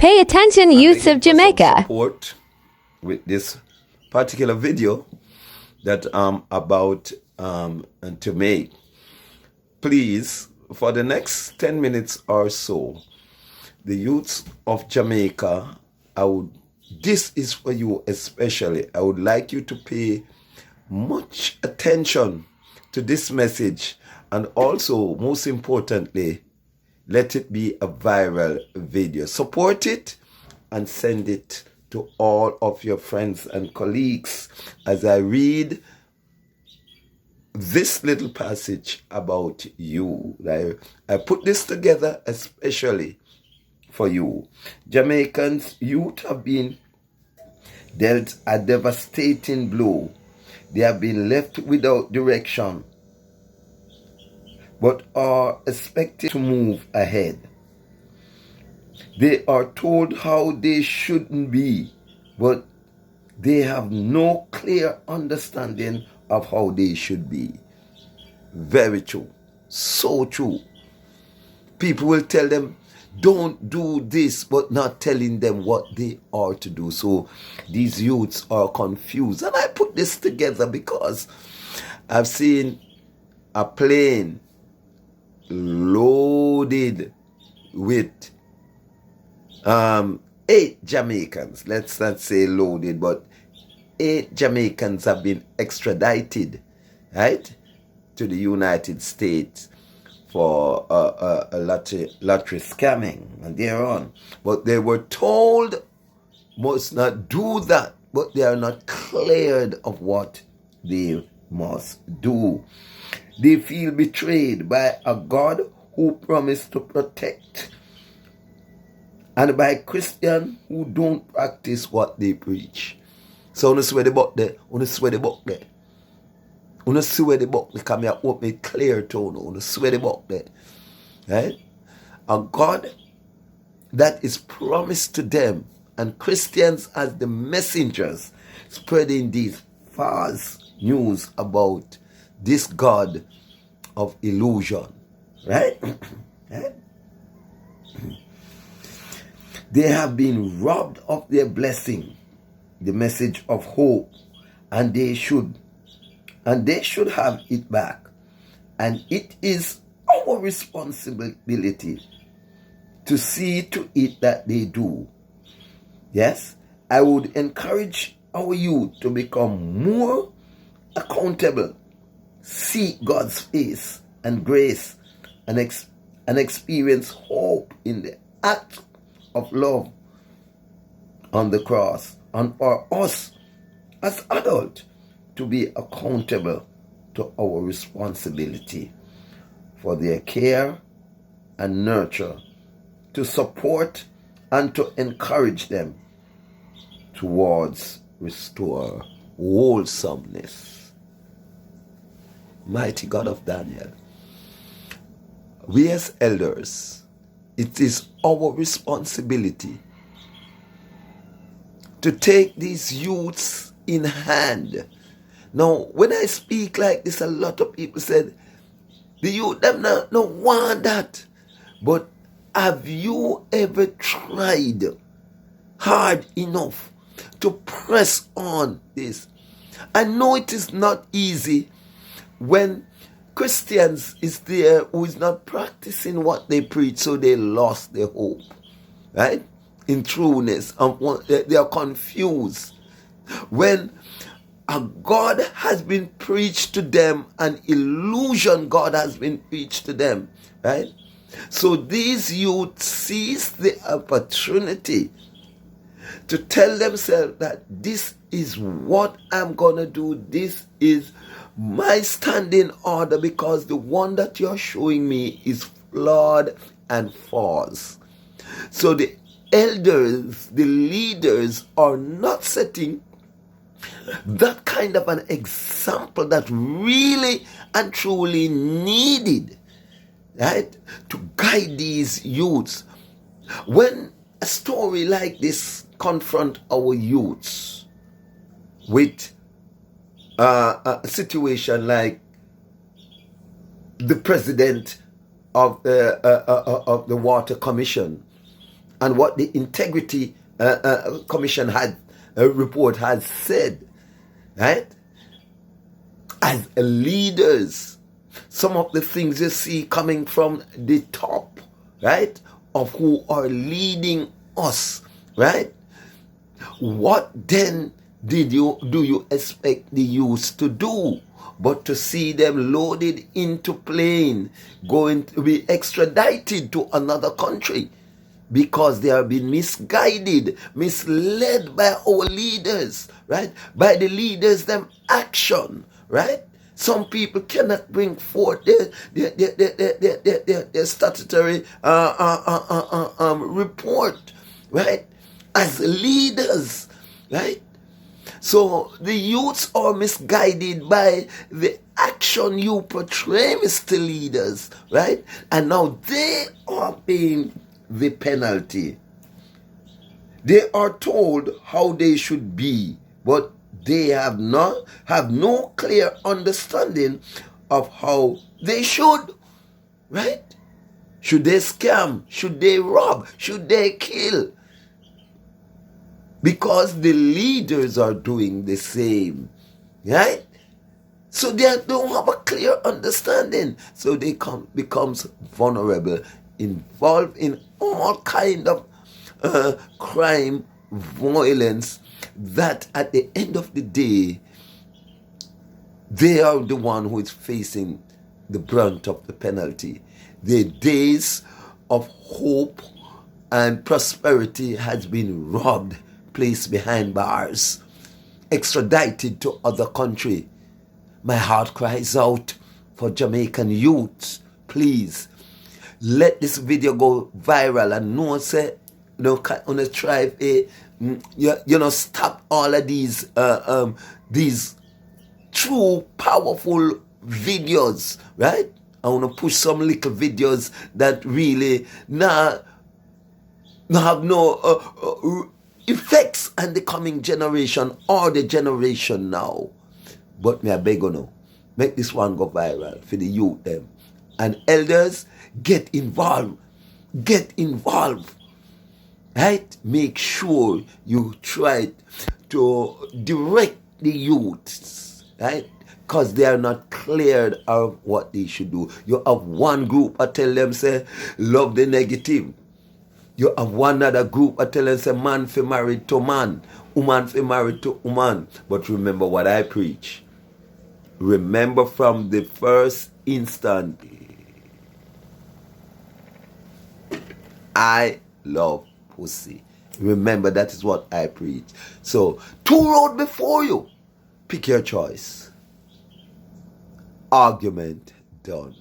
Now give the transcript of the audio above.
Pay attention, youths of Jamaica. Support with this particular video that I'm about to make. Please, for the next 10 minutes or so, the youths of Jamaica, this is for you especially. I would like you to pay much attention to this message, and also, most importantly, let it be a viral video. Support it and send it to all of your friends and colleagues as I read this little passage about you. I put this together especially for you. Jamaicans, youth have been dealt a devastating blow. They have been left without direction, but are expected to move ahead. They are told how they shouldn't be, but they have no clear understanding of how they should be. Very true. So true. People will tell them, don't do this, but not telling them what they are to do. So these youths are confused. And I put this together because I've seen a plane loaded with 8 Jamaicans. Let's not say loaded, but 8 Jamaicans have been extradited, right, to the United States for a lottery scamming and thereon. But they were told must not do that, but they are not cleared of what they must do. They feel betrayed by a God who promised to protect, and by Christians who don't practice what they preach. So on swear the book there, on swear the book there. On swear the book, they come here, open it clear tone, on swear the book there. Right? A God that is promised to them, and Christians as the messengers spreading these false news about this God of illusion. Right? Right? They have been robbed of their blessing, the message of hope, and they should have it back. And it is our responsibility to see to it that they do. Yes, I would encourage our youth to become more accountable, seek God's face and grace, and experience hope in the act of love on the cross, and for us as adults to be accountable to our responsibility for their care and nurture, to support and to encourage them towards restore wholesomeness. Mighty God of Daniel, we as elders, it is our responsibility to take these youths in hand. Now, when I speak like this, a lot of people said, the youth, them not want that. But have you ever tried hard enough to press on this? I know it is not easy when Christians is there who is not practicing what they preach, so they lost their hope, right? In trueness, they are confused. When a God has been preached to them, an illusion God has been preached to them, right? So these youth seize the opportunity to tell themselves that this is what I'm going to do. This is my standing order, because the one that you're showing me is flawed and false. So the elders, the leaders are not setting that kind of an example that really and truly needed, right, to guide these youths. When a story like this confront our youths with a situation like the president of the Water Commission and what the Integrity Commission had report has said, right? As leaders, some of the things you see coming from the top, right, of who are leading us, right? What then do you expect the youth to do but to see them loaded into plane going to be extradited to another country because they are being misguided, misled by our leaders, right? By the leaders them action, right? Some people cannot bring forth their statutory report, right? As leaders, right? So the youths are misguided by the action you portray, Mr. Leaders, right? And now they are paying the penalty. They are told how they should be, but they have no clear understanding of how they should, right? Should they scam? Should they rob? Should they kill? Because the leaders are doing the same, right? So they don't have a clear understanding. So they becomes vulnerable, involved in all kind of crime, violence, that at the end of the day, they are the one who is facing the brunt of the penalty. The days of hope and prosperity has been robbed, placed behind bars, extradited to other country. My heart cries out for Jamaican youth. Please, let this video go viral and no say, on a tribe, stop all of these true powerful videos, right? I want to push some little videos that really have no effects on the coming generation or the generation now. But me I beg you now, make this one go viral for the youth them. And elders, get involved. Get involved. Right? Make sure you try to direct the youths, right? Because they are not cleared of what they should do. You have one group I tell them, say, love the negative. You have one other group I tell them, say, man fi married to man, woman fi married to woman. But remember what I preach. Remember from the first instant, I love pussy. Remember, that is what I preach. So, 2 roads before you. Pick your choice. Argument done.